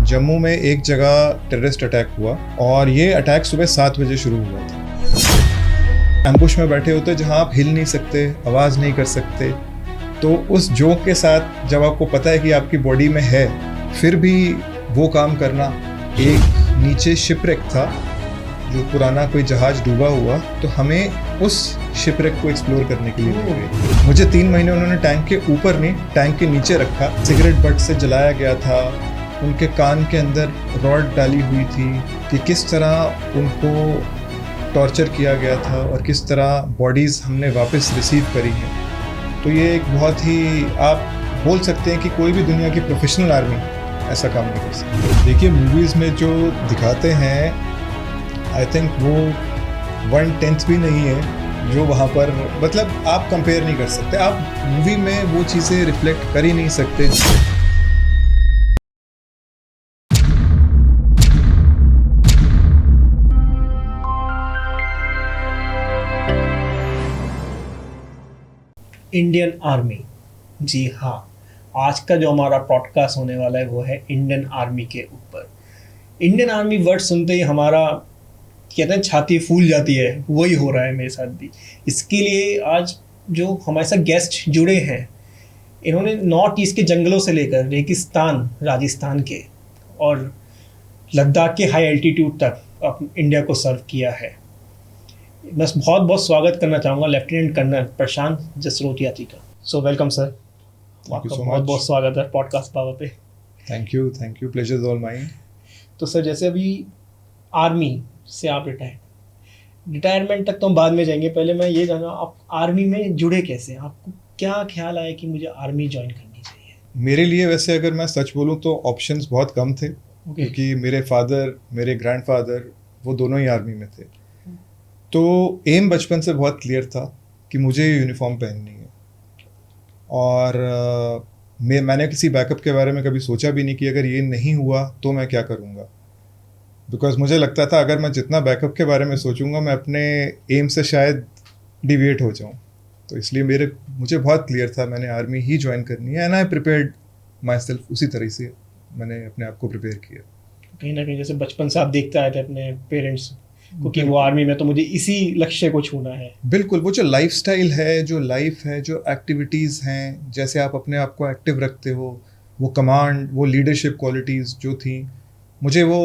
जम्मू में एक जगह टेररिस्ट अटैक हुआ और ये अटैक सुबह 7 बजे शुरू हुआ था। एम्बुश में बैठे होते जहाँ आप हिल नहीं सकते, आवाज़ नहीं कर सकते। तो उस जोक के साथ जब आपको पता है कि आपकी बॉडी में है, फिर भी वो काम करना। एक नीचे शिपरेक था, जो पुराना कोई जहाज डूबा हुआ, तो हमें उस शिपरेक को एक्सप्लोर करने के लिए ले गए। मुझे 3 महीने उन्होंने टैंक के ऊपर नहीं, टैंक के नीचे रखा। सिगरेट बट से जलाया गया था, उनके कान के अंदर रॉड डाली हुई थी कि किस तरह उनको टॉर्चर किया गया था और किस तरह बॉडीज़ हमने वापस रिसीव करी हैं। तो ये एक बहुत ही, आप बोल सकते हैं कि कोई भी दुनिया की प्रोफेशनल आर्मी ऐसा काम नहीं कर सकती। देखिए, मूवीज़ में जो दिखाते हैं, आई थिंक वो 1/10 भी नहीं है जो वहाँ पर, मतलब आप कंपेयर नहीं कर सकते। आप मूवी में वो चीज़ें रिफ्लेक्ट कर ही नहीं सकते। इंडियन आर्मी, जी हाँ, आज का जो हमारा पॉडकास्ट होने वाला है वो है इंडियन आर्मी के ऊपर। इंडियन आर्मी वर्ड सुनते ही हमारा, कहते हैं, छाती फूल जाती है। वही हो रहा है मेरे साथ भी। इसके लिए आज जो हमारे साथ गेस्ट जुड़े हैं, इन्होंने नॉर्थ ईस्ट के जंगलों से लेकर रेगिस्तान राजस्थान के और लद्दाख के हाई एल्टीट्यूड तक इंडिया को सर्व किया है। बस बहुत बहुत स्वागत करना चाहूँगा लेफ्टिनेंट कर्नल प्रशांत जसरोटिया जी का। सो वेलकम सर, आपका बहुत बहुत स्वागत है पॉडकास्ट पावर पे। Thank you, pleasure is all mine. तो सर, जैसे अभी आर्मी से आप रिटायरमेंट तक तो हम बाद में जाएंगे, पहले मैं ये जानना, आप आर्मी में जुड़े कैसे? आपको क्या ख्याल आया कि मुझे आर्मी ज्वाइन करनी चाहिए? मेरे लिए वैसे अगर मैं सच बोलूँ तो ऑप्शंस बहुत कम थे, क्योंकि मेरे फादर, मेरे ग्रैंडफादर, वो दोनों ही आर्मी में थे। तो एम बचपन से बहुत क्लियर था कि मुझे यूनिफॉर्म पहननी है। और मैंने किसी बैकअप के बारे में कभी सोचा भी नहीं कि अगर ये नहीं हुआ तो मैं क्या करूँगा। बिकॉज मुझे लगता था अगर मैं जितना बैकअप के बारे में सोचूंगा, मैं अपने एम से शायद डिविएट हो जाऊँ। तो इसलिए मुझे बहुत क्लियर था मैंने आर्मी ही ज्वाइन करनी है। And I prepared my self, उसी तरह से मैंने अपने आप को प्रिपेयर किया। कहीं ना कहीं जैसे बचपन से आप देखते आए थे अपने पेरेंट्स को कि वो आर्मी में, तो मुझे इसी लक्ष्य को छूना है। बिल्कुल, वो जो लाइफस्टाइल है, जो लाइफ है, जो एक्टिविटीज़ हैं, जैसे आप अपने आप को एक्टिव रखते हो, वो कमांड, वो लीडरशिप क्वालिटीज़ जो थी, मुझे वो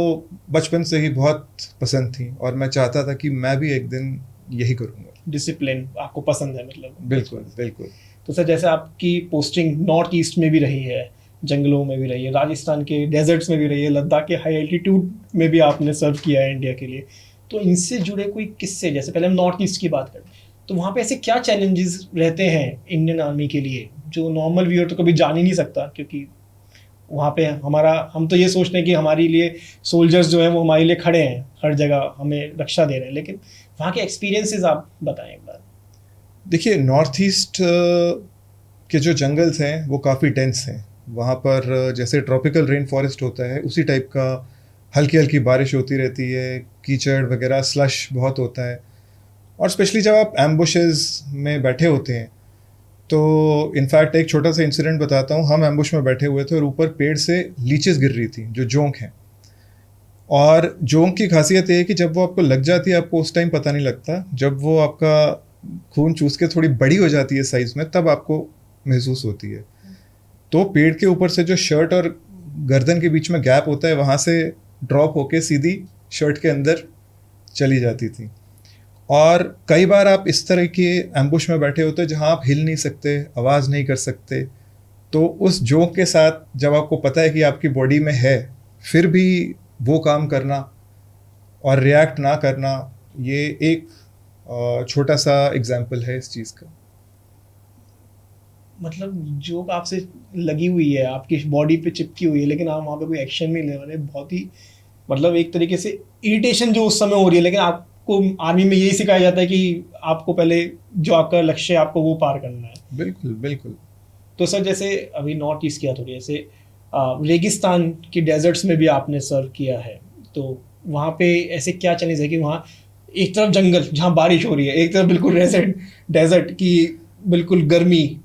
बचपन से ही बहुत पसंद थी और मैं चाहता था कि मैं भी एक दिन यही करूँगा। डिसिप्लिन आपको पसंद है मतलब? बिल्कुल बिल्कुल। तो सर, जैसे आपकी पोस्टिंग नॉर्थ ईस्ट में भी रही है, जंगलों में भी रही है, राजस्थान के डेजर्ट्स में भी रही है, लद्दाख के हाई एल्टीट्यूड में भी आपने सर्व किया है इंडिया के लिए। तो इनसे जुड़े कोई किस्से, जैसे पहले हम नॉर्थ ईस्ट की बात करें, तो वहाँ पे ऐसे क्या चैलेंजेस रहते हैं इंडियन आर्मी के लिए जो नॉर्मल व्यूअर तो कभी जान ही नहीं सकता? क्योंकि वहाँ पे हम तो ये सोचते हैं कि हमारे लिए सोल्जर्स जो हैं वो हमारे लिए खड़े हैं, हर जगह हमें रक्षा दे रहे हैं, लेकिन वहाँ के एक्सपीरियंसेस आप बताएं एक बार। देखिए, नॉर्थ ईस्ट के जो जंगल्स हैं वो काफ़ी डेंस हैं। वहाँ पर जैसे ट्रॉपिकल रेन फॉरेस्ट होता है, उसी टाइप का हल्की हल्की बारिश होती रहती है, कीचड़ वगैरह, स्लश बहुत होता है। और स्पेशली जब आप एम्बुशेस में बैठे होते हैं, तो इनफैक्ट एक छोटा सा इंसिडेंट बताता हूँ। हम एम्बुश में बैठे हुए थे और ऊपर पेड़ से लीचेस गिर रही थी, जो जोंक हैं। और जोंक की खासियत ये है कि जब वो आपको लग जाती है, आपको उस टाइम पता नहीं लगता। जब वो आपका खून चूस के थोड़ी बड़ी हो जाती है साइज़ में, तब आपको महसूस होती है। तो पेड़ के ऊपर से जो शर्ट और गर्दन के बीच में गैप होता है, वहाँ से ड्रॉप होके सीधी शर्ट के अंदर चली जाती थी। और कई बार आप इस तरह के एम्बुश में बैठे होते हैं जहाँ आप हिल नहीं सकते, आवाज़ नहीं कर सकते। तो उस जोक के साथ जब आपको पता है कि आपकी बॉडी में है, फिर भी वो काम करना और रिएक्ट ना करना, ये एक छोटा सा एग्जाम्पल है इस चीज़ का। मतलब जोक आपसे लगी हुई है, आपकी बॉडी पे चिपकी हुई है, लेकिन आप वहाँ पे कोई एक्शन नहीं ले रहे। बहुत ही, मतलब एक तरीके से इरिटेशन जो उस समय हो रही है, लेकिन आपको आर्मी में यही सिखाया जाता है कि आपको पहले जो आपका लक्ष्य है आपको वो पार करना है। बिल्कुल बिल्कुल। तो सर, जैसे अभी नॉर्थ ईस्ट किया, थोड़ी ऐसे रेगिस्तान की डेजर्ट्स में भी आपने सर्व किया है, तो वहाँ पे ऐसे क्या चैलेंज है कि वहाँ एक तरफ जंगल जहाँ बारिश हो रही है, एक तरफ बिल्कुल डेजर्ट की बिल्कुल गर्मी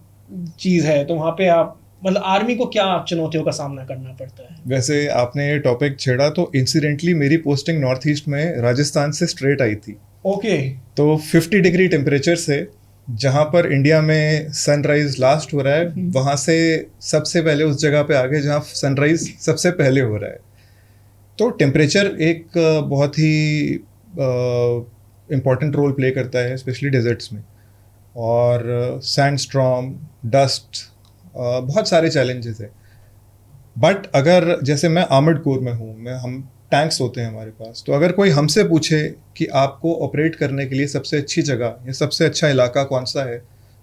चीज़ है, तो वहाँ पे आप मतलब आर्मी को क्या चुनौतियों का सामना करना पड़ता है? वैसे आपने ये टॉपिक छेड़ा तो इंसिडेंटली मेरी पोस्टिंग नॉर्थ ईस्ट में राजस्थान से स्ट्रेट आई थी। ओके। तो 50 डिग्री टेम्परेचर से जहाँ पर इंडिया में सनराइज लास्ट हो रहा है, वहाँ से सबसे पहले उस जगह पे आ गए जहाँ सनराइज सबसे पहले हो रहा है। तो टेम्परेचर एक बहुत ही इम्पॉर्टेंट रोल प्ले करता है, स्पेशली डेजर्ट्स में। और सैंड स्टॉर्म, डस्ट, बहुत सारे चैलेंजेस है। बट अगर जैसे मैं आर्मर्ड कोर में हूँ, हम टैंक्स होते हैं हमारे पास, तो अगर कोई हमसे पूछे कि आपको ऑपरेट करने के लिए सबसे अच्छी जगह या सबसे अच्छा इलाका कौन सा है,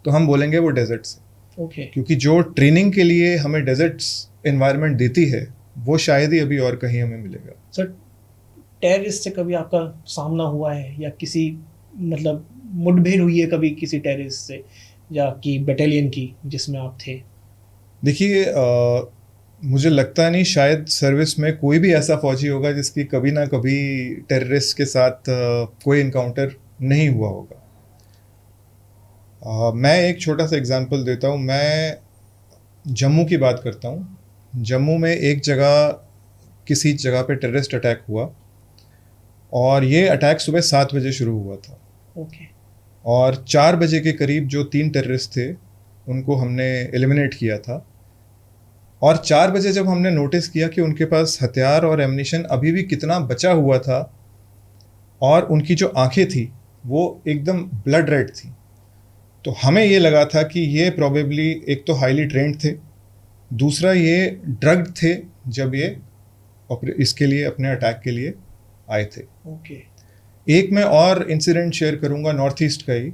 तो हम बोलेंगे वो डेजर्ट्स है। ओके। क्योंकि जो ट्रेनिंग के लिए हमें डेजर्ट्स एनवायरनमेंट देती है, वो शायद ही अभी और कहीं हमें मिलेगा। सर, टेररिस्ट से कभी आपका सामना हुआ है या किसी मतलब मुठभेड़ हुई है कभी किसी टेररिस्ट से या कि बटालियन की जिसमें आप थे? देखिए, मुझे लगता नहीं शायद सर्विस में कोई भी ऐसा फौजी होगा जिसकी कभी ना कभी टेररिस्ट के साथ कोई इनकाउंटर नहीं हुआ होगा। मैं एक छोटा सा एग्जांपल देता हूँ। मैं जम्मू की बात करता हूँ। जम्मू में एक जगह, किसी जगह पे टेररिस्ट अटैक हुआ और ये अटैक सुबह 7 बजे शुरू हुआ था। ओके। और 4 बजे के करीब जो 3 टेररिस्ट थे उनको हमने एलिमिनेट किया था। और 4 बजे जब हमने नोटिस किया कि उनके पास हथियार और एमनिशन अभी भी कितना बचा हुआ था, और उनकी जो आंखें थी वो एकदम ब्लड रेड थी, तो हमें ये लगा था कि ये प्रोबेबली एक तो हाईली ट्रेंड थे, दूसरा ये ड्रग्ड थे जब ये इसके लिए, अपने अटैक के लिए आए थे। ओके। एक मैं और इंसिडेंट शेयर करूंगा नॉर्थ ईस्ट का ही।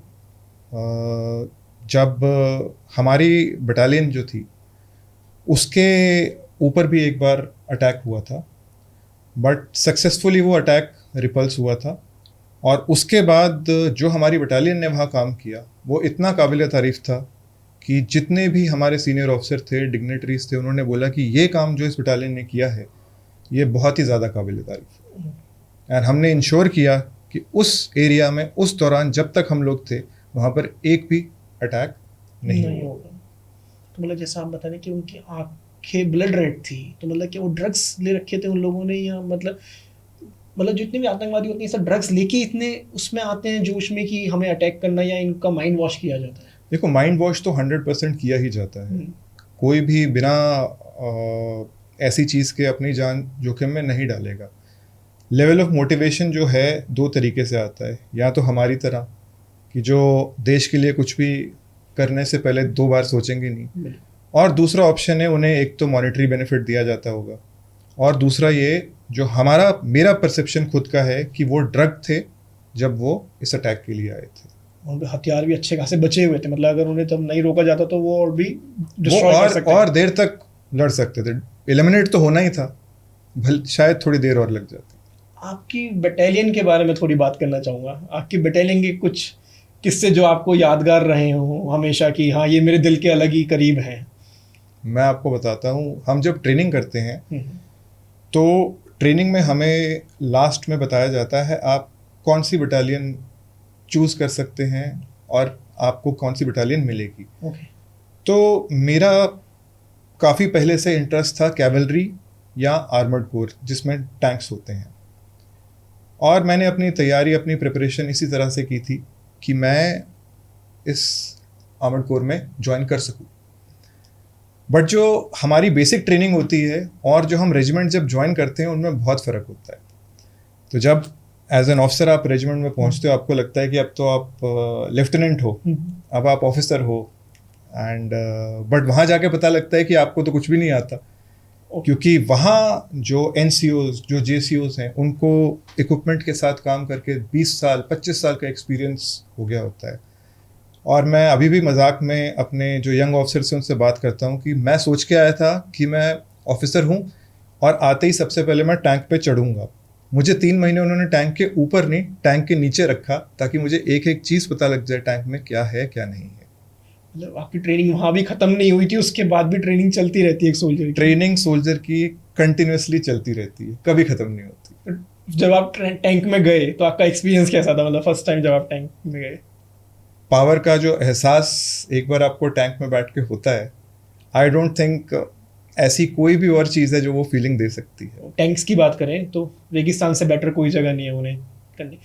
जब हमारी बटालियन जो थी उसके ऊपर भी एक बार अटैक हुआ था, बट सक्सेसफुली वो अटैक रिपल्स हुआ था। और उसके बाद जो हमारी बटालियन ने वहाँ काम किया वो इतना काबिल तारीफ़ था कि जितने भी हमारे सीनियर ऑफिसर थे, डिग्नेटरीज थे, उन्होंने बोला कि ये काम जो इस बटालियन ने किया है ये बहुत ही ज़्यादा काबिल तारीफ़ है। एंड हमने इंश्योर किया कि उस एरिया में उस दौरान जब तक हम लोग थे वहाँ पर एक भी अटैक नहीं होगा। तो मतलब जैसा आप बता रहे कि उनकी आंखें ब्लड रेड थी, तो मतलब कि वो ड्रग्स ले रखे थे उन लोगों ने, या मतलब जितने भी आतंकवादी होते हैं सब ड्रग्स लेके इतने उसमें आते हैं जोश में कि हमें अटैक करना, या इनका माइंड वॉश किया जाता है? देखो, माइंड वॉश तो 100% किया ही जाता है। कोई भी बिना ऐसी चीज़ के अपनी जान जोखिम में नहीं डालेगा। लेवल ऑफ मोटिवेशन जो है 2 तरीके से आता है। या तो हमारी तरह कि जो देश के लिए कुछ भी करने से पहले 2 बार सोचेंगे नहीं, और दूसरा ऑप्शन है उन्हें एक तो मॉनेटरी बेनिफिट दिया जाता होगा, और दूसरा ये जो मेरा परसेप्शन खुद का है कि वो ड्रग थे जब वो इस अटैक के लिए आए थे। वहाँ पे हथियार भी अच्छे खासे बचे हुए थे, मतलब अगर उन्हें तब नहीं रोका जाता तो वो और भी और देर तक लड़ सकते थे। एलिमिनेट तो होना ही था, शायद थोड़ी देर और लग जाती। आपकी बटालियन के बारे में थोड़ी बात करना चाहूँगा। आपकी बटालियन के कुछ किस्से जो आपको यादगार रहे हों हमेशा, कि हाँ ये मेरे दिल के अलग ही करीब हैं। मैं आपको बताता हूँ, हम जब ट्रेनिंग करते हैं तो ट्रेनिंग में हमें लास्ट में बताया जाता है आप कौन सी बटालियन चूज़ कर सकते हैं और आपको कौन सी बटालियन मिलेगी। तो मेरा काफ़ी पहले से इंटरेस्ट था कैवलरी या आर्मर्ड कोर, जिसमें टैंक्स होते हैं, और मैंने अपनी तैयारी, अपनी प्रिपरेशन इसी तरह से की थी कि मैं इस आर्मर्ड कोर में ज्वाइन कर सकूं। बट जो हमारी बेसिक ट्रेनिंग होती है और जो हम रेजिमेंट जब ज्वाइन करते हैं उनमें बहुत फ़र्क होता है। तो जब एज एन ऑफिसर आप रेजिमेंट में पहुंचते हो, आपको लगता है कि अब तो आप लेफ्टिनेंट हो, अब आप ऑफिसर हो, एंड बट वहाँ जाके पता लगता है कि आपको तो कुछ भी नहीं आता, क्योंकि वहाँ जो NCOs, जो JCOs हैं, उनको इक्विपमेंट के साथ काम करके 20 साल 25 साल का एक्सपीरियंस हो गया होता है। और मैं अभी भी मजाक में अपने जो यंग ऑफिसर से उनसे बात करता हूँ कि मैं सोच के आया था कि मैं ऑफिसर हूँ और आते ही सबसे पहले मैं टैंक पे चढ़ूँगा। मुझे 3 महीने उन्होंने टैंक के ऊपर नहीं, टैंक के नीचे रखा, ताकि मुझे एक एक चीज़ पता लग जाए टैंक में क्या है क्या नहीं है। मतलब आपकी ट्रेनिंग वहाँ भी ख़त्म नहीं हुई थी, उसके बाद भी ट्रेनिंग चलती रहती है एक सोल्जर की? ट्रेनिंग सोल्जर की कंटिन्यूसली चलती रहती है, कभी ख़त्म नहीं होती। जब आप टैंक में गए तो आपका एक्सपीरियंस कैसा था? मतलब फर्स्ट टाइम जब आप टैंक में गए, पावर का जो एहसास एक बार आपको टैंक में बैठ के होता है, आई डोंट थिंक ऐसी कोई भी और चीज़ है जो वो फीलिंग दे सकती है। टैंक्स की बात करें तो रेगिस्तान से बेटर कोई जगह नहीं है उन्हें करने।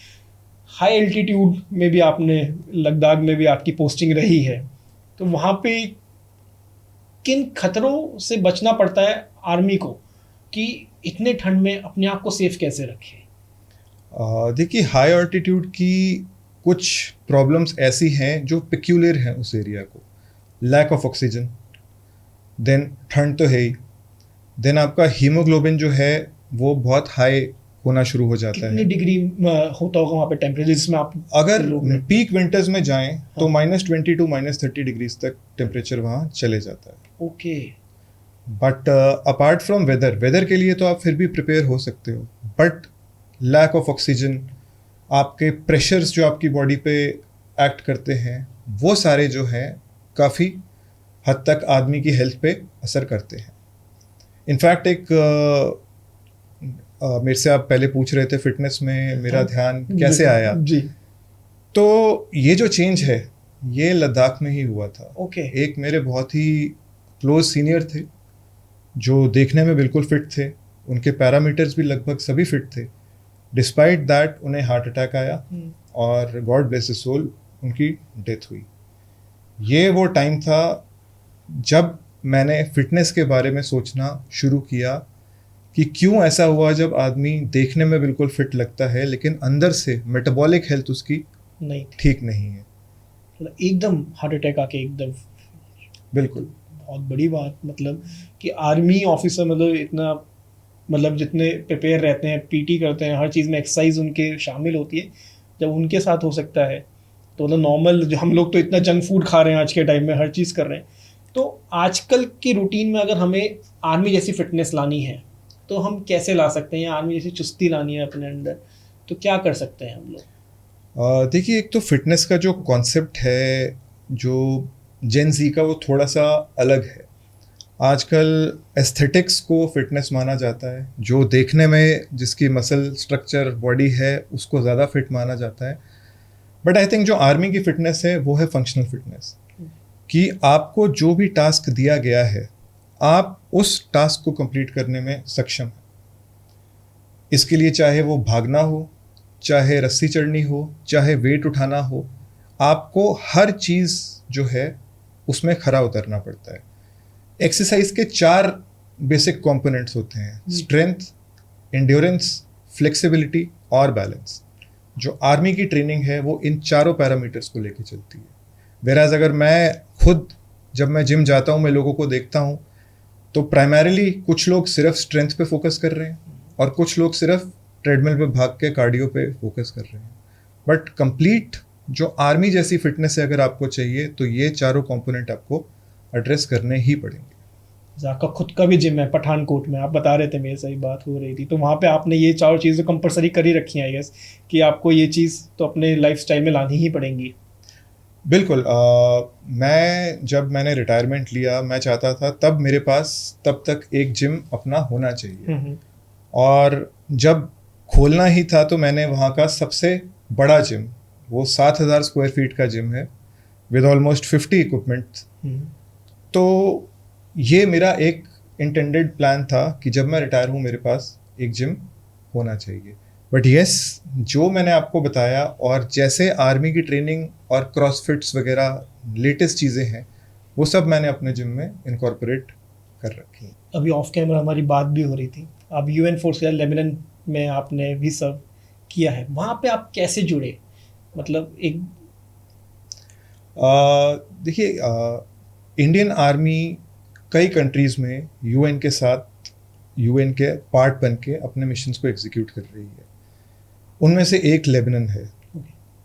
हाई एल्टीट्यूड में भी आपने, लद्दाख में भी आपकी पोस्टिंग रही है, तो वहाँ पे किन खतरों से बचना पड़ता है आर्मी को कि इतने ठंड में अपने आप को सेफ कैसे रखें? देखिए, हाई ऑल्टीट्यूड की कुछ प्रॉब्लम्स ऐसी हैं जो पिक्यूलियर हैं उस एरिया को। लैक ऑफ ऑक्सीजन, देन ठंड तो है ही, देन आपका हीमोग्लोबिन जो है वो बहुत हाई होना शुरू हो जाता कितनी है। डिग्री होता होगा वहाँ पे टेम्परेचर जिसमें आप अगर लोग पीक विंटर्स में जाएं तो हाँ। -20 टू -30 डिग्रीज तक टेम्परेचर वहाँ चले जाता है। Okay. But apart from weather के लिए तो आप फिर भी प्रिपेयर हो सकते हो, बट लैक ऑफ ऑक्सीजन, आपके प्रेशर्स जो आपकी बॉडी पे एक्ट करते हैं, वो सारे जो हैं काफ़ी हद तक आदमी की हेल्थ पे असर करते हैं। इनफैक्ट एक मेरे से आप पहले पूछ रहे थे फिटनेस में मेरा ध्यान कैसे आया, जी। तो ये जो चेंज है ये लद्दाख में ही हुआ था। ओके। एक मेरे बहुत ही क्लोज सीनियर थे जो देखने में बिल्कुल फिट थे, उनके पैरामीटर्स भी लगभग सभी फिट थे, डिस्पाइट दैट उन्हें हार्ट अटैक आया और गॉड ब्लेस हिज सोल, उनकी डेथ हुई। ये वो टाइम था जब मैंने फिटनेस के बारे में सोचना शुरू किया कि क्यों ऐसा हुआ जब आदमी देखने में बिल्कुल फिट लगता है लेकिन अंदर से मेटाबॉलिक हेल्थ उसकी नहीं ठीक नहीं है। मतलब एकदम हार्ट अटैक आके एकदम, बिल्कुल बहुत बड़ी बात। मतलब कि आर्मी ऑफिसर मतलब इतना, मतलब जितने प्रिपेयर रहते हैं, पीटी करते हैं, हर चीज़ में एक्सरसाइज उनके शामिल होती है, जब उनके साथ हो सकता है तो मतलब नॉर्मल जो हम लोग तो इतना जंक फूड खा रहे हैं आज के टाइम में, हर चीज़ कर रहे हैं। तो आजकल की रूटीन में अगर हमें आर्मी जैसी फिटनेस लानी है तो हम कैसे ला सकते हैं, या आर्मी जैसी चुस्ती लानी है अपने अंदर, तो क्या कर सकते हैं हम लोग? देखिए, एक तो फिटनेस का जो कॉन्सेप्ट है जो जेन ज़ी का, वो थोड़ा सा अलग है। आजकल एस्थेटिक्स को फिटनेस माना जाता है, जो देखने में जिसकी मसल स्ट्रक्चर बॉडी है उसको ज़्यादा फिट माना जाता है। बट आई थिंक जो आर्मी की फिटनेस है वो है फंक्शनल फिटनेस, कि आपको जो भी टास्क दिया गया है आप उस टास्क को कंप्लीट करने में सक्षम हैं। इसके लिए चाहे वो भागना हो, चाहे रस्सी चढ़नी हो, चाहे वेट उठाना हो, आपको हर चीज़ जो है उसमें खरा उतरना पड़ता है। एक्सरसाइज के 4 बेसिक कंपोनेंट्स होते हैं: स्ट्रेंथ, एंड्योरेंस, फ्लेक्सिबिलिटी और बैलेंस। जो आर्मी की ट्रेनिंग है वो इन चारों पैरामीटर्स को लेके चलती है। वेराज अगर मैं खुद, जब मैं जिम जाता हूँ, मैं लोगों को देखता हूँ तो प्राइमरीली कुछ लोग सिर्फ स्ट्रेंथ पे फोकस कर रहे हैं और कुछ लोग सिर्फ ट्रेडमिल पे भाग के कार्डियो पे फोकस कर रहे हैं। बट कंप्लीट जो आर्मी जैसी फिटनेस है अगर आपको चाहिए तो ये चारों कंपोनेंट आपको एड्रेस करने ही पड़ेंगे। आपका खुद का भी जिम है पठानकोट में, आप बता रहे थे, मेरे से ही बात हो रही थी, तो वहाँ पे आपने ये 4 चीज़ें कंपलसरी कर ही रखी हैं आई गेस, कि आपको ये चीज़ तो अपने लाइफस्टाइल में लानी ही पड़ेंगी। बिल्कुल। मैंने रिटायरमेंट लिया, मैं चाहता था तब मेरे पास तब तक एक जिम अपना होना चाहिए, और जब खोलना ही था तो मैंने वहाँ का सबसे बड़ा जिम, वो 7,000 स्क्वायर फीट का जिम है विद ऑलमोस्ट 50 इक्विपमेंट। तो ये मेरा एक इंटेंडेड प्लान था कि जब मैं रिटायर हूँ मेरे पास एक जिम होना चाहिए। बट यस, जो मैंने आपको बताया और जैसे आर्मी की ट्रेनिंग और क्रॉसफिट्स वगैरह लेटेस्ट चीज़ें हैं वो सब मैंने अपने जिम में इनकॉर्पोरेट कर रखी हैं। अभी ऑफ कैमरा हमारी बात भी हो रही थी, आप यूएन फोर्स या लेबनान में आपने भी सर्व किया है, वहाँ पे आप कैसे जुड़े? मतलब एक देखिए, इंडियन आर्मी कई कंट्रीज़ में यूएन के साथ, यूएन के पार्ट बन के अपने मिशंस को एग्जीक्यूट कर रही है। उनमें से एक लेबनान है,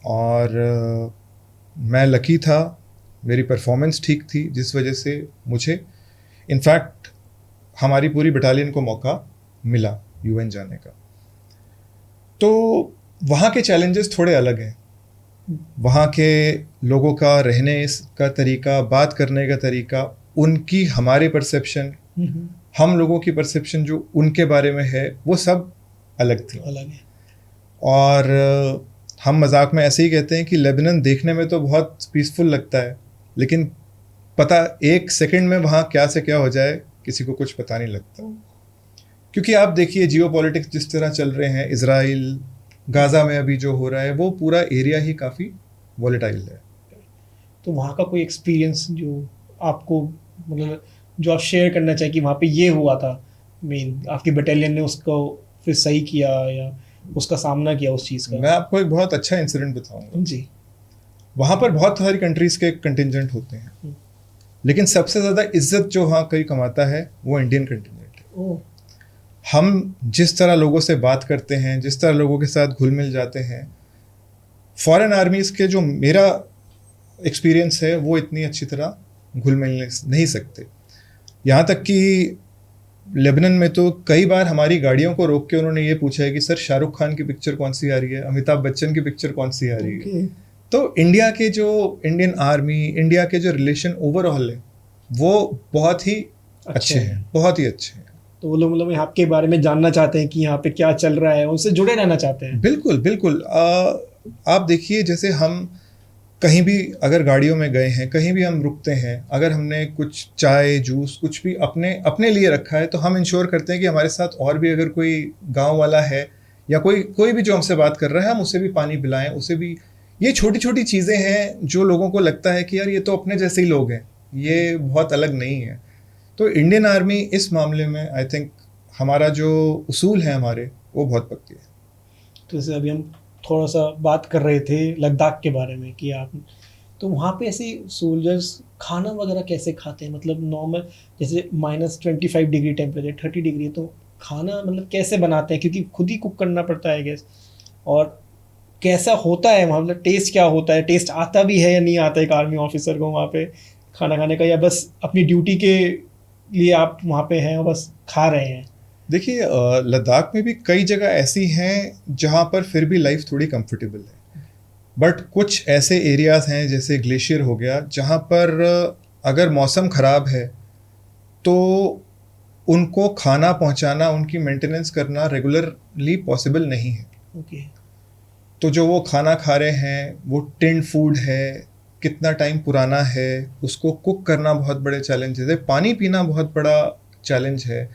और मैं लकी था, मेरी परफॉर्मेंस ठीक थी, जिस वजह से मुझे, इनफैक्ट हमारी पूरी बटालियन को मौका मिला यूएन जाने का। तो वहाँ के चैलेंजेस थोड़े अलग हैं। वहाँ के लोगों का रहने का तरीका, बात करने का तरीका, उनकी हमारे परसेप्शन, हम लोगों की परसेप्शन जो उनके बारे में है, वो सब अलग थी। अलग है। और हम मजाक में ऐसे ही कहते हैं कि लेबनान देखने में तो बहुत पीसफुल लगता है, लेकिन पता, एक सेकंड में वहाँ क्या से क्या हो जाए किसी को कुछ पता नहीं लगता। क्योंकि आप देखिए जियो पॉलिटिक्स जिस तरह चल रहे हैं, इसराइल गाज़ा में अभी जो हो रहा है, वो पूरा एरिया ही काफ़ी वॉलेटाइल है। तो वहाँ का कोई एक्सपीरियंस जो आपको मतलब जो आप शेयर करना चाहिए कि वहाँ पे ये हुआ था, मेन आपकी बटालियन ने उसको फिर सही किया या उसका सामना किया उस चीज़ मैं का? आपको एक बहुत अच्छा इंसिडेंट बताऊंगा। जी। वहाँ पर बहुत सारी कंट्रीज़ के कंटिजेंट होते हैं, लेकिन सबसे ज़्यादा इज्जत जो वहाँ कोई कमाता है वो इंडियन कंटिजेंट है। ओह। हम जिस तरह लोगों से बात करते हैं, जिस तरह लोगों के साथ घुल मिल जाते हैं, फॉरेन आर्मीज़ के जो मेरा एक्सपीरियंस है वो इतनी अच्छी तरह घुल मिल नहीं सकते। यहाँ तक कि लेबनान में तो कई बार हमारी गाड़ियों को रोक के उन्होंने ये पूछा है कि सर शाहरुख खान की पिक्चर कौन सी आ रही है, अमिताभ बच्चन की पिक्चर कौन सी आ रही है। तो इंडिया के जो इंडियन आर्मी, इंडिया के जो रिलेशन ओवरऑल है वो बहुत ही अच्छे हैं, बहुत ही अच्छे हैं। तो वो लोग मतलब आपके बारे में जानना चाहते हैं कि यहाँ पे क्या चल रहा है, उनसे जुड़े रहना चाहते हैं। बिल्कुल बिल्कुल। आप देखिए जैसे हम कहीं भी अगर गाड़ियों में गए हैं, कहीं भी हम रुकते हैं, अगर हमने कुछ चाय जूस कुछ भी अपने अपने लिए रखा है तो हम इंश्योर करते हैं कि हमारे साथ और भी अगर कोई गांव वाला है या कोई भी जो हमसे बात कर रहा है, हम उसे भी पानी पिलाएं, उसे भी। ये छोटी छोटी चीज़ें हैं जो लोगों को लगता है कि यार ये तो अपने जैसे ही लोग हैं, ये बहुत अलग नहीं है। तो इंडियन आर्मी इस मामले में आई थिंक हमारा जो उसूल है हमारे, वो बहुत पक्के हैं। तो जैसे अभी हम थोड़ा सा बात कर रहे थे लद्दाख के बारे में कि आप, तो वहाँ पे ऐसे सोल्जर्स खाना वगैरह कैसे खाते हैं? मतलब नॉर्मल जैसे -25 डिग्री टेम्परेचर, 30 डिग्री, तो खाना मतलब कैसे बनाते हैं? क्योंकि खुद ही कुक करना पड़ता है गैस। और कैसा होता है वहाँ, मतलब टेस्ट क्या होता है? टेस्ट आता भी है या नहीं आता एक आर्मी ऑफिसर को वहाँ पे खाना खाने का, या बस अपनी ड्यूटी के लिए आप वहाँ पे हैं और बस खा रहे हैं? देखिए लद्दाख में भी कई जगह ऐसी हैं जहाँ पर फिर भी लाइफ थोड़ी कंफर्टेबल है, बट कुछ ऐसे एरियाज हैं जैसे ग्लेशियर हो गया जहाँ पर अगर मौसम ख़राब है तो उनको खाना पहुँचाना, उनकी मेंटेनेंस करना रेगुलरली पॉसिबल नहीं है। ओके। तो जो वो खाना खा रहे हैं वो टिन्ड फूड है, कितना टाइम पुराना है, उसको कुक करना बहुत बड़े चैलेंजेस है, पानी पीना बहुत बड़ा चैलेंज है।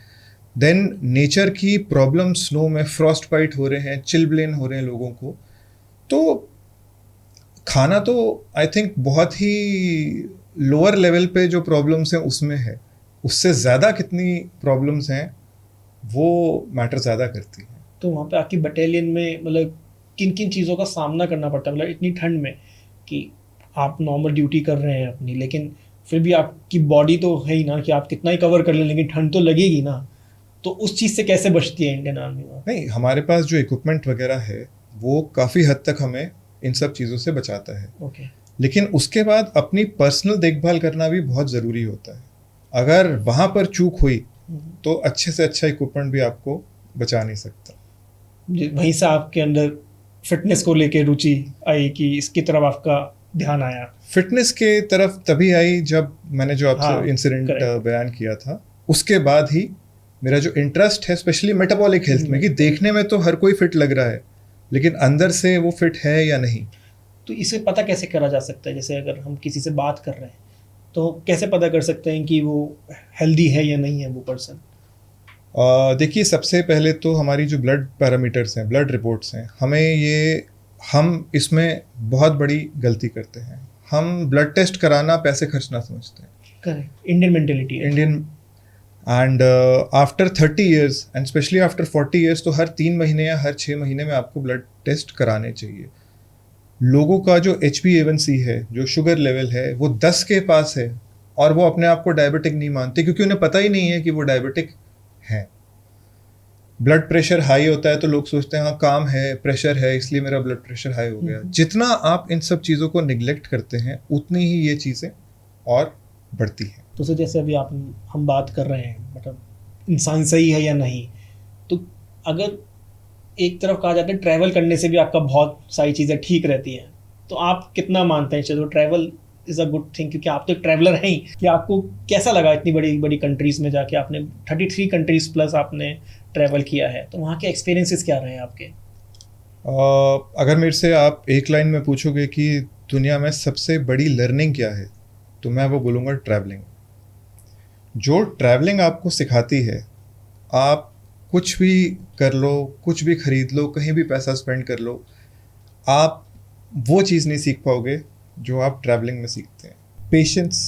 देन नेचर की प्रॉब्लम, स्नो में फ्रॉस्ट बाइट हो रहे हैं, चिलब्लेन हो रहे हैं लोगों को। तो खाना तो आई थिंक बहुत ही लोअर लेवल पे जो प्रॉब्लम्स हैं उसमें है, उससे ज़्यादा कितनी प्रॉब्लम्स हैं वो मैटर ज़्यादा करती हैं। तो वहाँ पे आपकी बटालियन में मतलब किन किन चीज़ों का सामना करना पड़ता है? मतलब इतनी ठंड में कि आप नॉर्मल ड्यूटी कर रहे हैं अपनी, लेकिन फिर भी आपकी बॉडी तो है ही ना कि आप कितना ही कवर कर लें, लेकिन ठंड तो लगेगी ना। तो उस चीज़ से कैसे बचती है इंडियन आर्मी में? नहीं, हमारे पास जो इक्विपमेंट वगैरह है वो काफ़ी हद तक हमें इन सब चीज़ों से बचाता है। ओके। लेकिन उसके बाद अपनी पर्सनल देखभाल करना भी बहुत ज़रूरी होता है। अगर वहाँ पर चूक हुई तो अच्छे से अच्छा इक्विपमेंट भी आपको बचा नहीं सकता। वहीं से आपके अंदर फिटनेस को लेके रुचि आई कि इसकी तरफ आपका ध्यान आया? फिटनेस के तरफ तभी आई जब मैंने जो आपसे हाँ, इंसिडेंट correct। बयान किया था, उसके बाद ही मेरा जो इंटरेस्ट है स्पेशली मेटाबॉलिक हेल्थ में, कि देखने में तो हर कोई फिट लग रहा है लेकिन अंदर से वो फिट है या नहीं। तो इसे पता कैसे करा जा सकता है? जैसे अगर हम किसी से बात कर रहे हैं तो कैसे पता कर सकते हैं कि वो हेल्दी है या नहीं है वो पर्सन? देखिए सबसे पहले तो हमारी जो ब्लड पैरामीटर्स हैं, ब्लड रिपोर्ट्स हैं, हम इसमें बहुत बड़ी गलती करते हैं। हम ब्लड टेस्ट कराना पैसे खर्चना समझते हैं। करेक्ट, इंडियन मेंटेलिटी है। Indian and after 30 years and specially after 40 years तो हर 3 महीने या हर 6 महीने में आपको ब्लड टेस्ट कराने चाहिए। लोगों का जो HbA1c है, जो शुगर लेवल है, वो 10 के पास है और वो अपने आप को डायबिटिक नहीं मानते क्योंकि उन्हें पता ही नहीं है कि वो डायबिटिक हैं। ब्लड प्रेशर हाई होता है तो लोग सोचते हैं हाँ काम है, प्रेशर है, इसलिए मेरा ब्लड प्रेशर हाई हो गया। जितना आप इन सब चीज़ों को निगलेक्ट करते हैं उतनी ही ये चीज़ें और बढ़ती हैं। तो सर जैसे अभी हम बात कर रहे हैं मतलब इंसान सही है या नहीं, तो अगर एक तरफ कहा जाता है ट्रैवल करने से भी आपका बहुत सारी चीज़ें ठीक रहती हैं, तो आप कितना मानते हैं चलो travel is a good thing? क्योंकि आप तो एक ट्रैवलर हैं ही, कि आपको कैसा लगा इतनी बड़ी बड़ी कंट्रीज़ में जाके? आपने 33 कंट्रीज़ प्लस आपने ट्रैवल किया है, तो वहाँ के एक्सपीरियंसेस क्या रहे हैं आपके? अगर मेरे से आप एक लाइन में पूछोगे कि दुनिया में सबसे बड़ी लर्निंग क्या है, तो मैं वो बोलूँगा ट्रैवलिंग। जो ट्रैवलिंग आपको सिखाती है, आप कुछ भी कर लो, कुछ भी खरीद लो, कहीं भी पैसा स्पेंड कर लो, आप वो चीज़ नहीं सीख पाओगे जो आप ट्रैवलिंग में सीखते हैं। पेशेंस,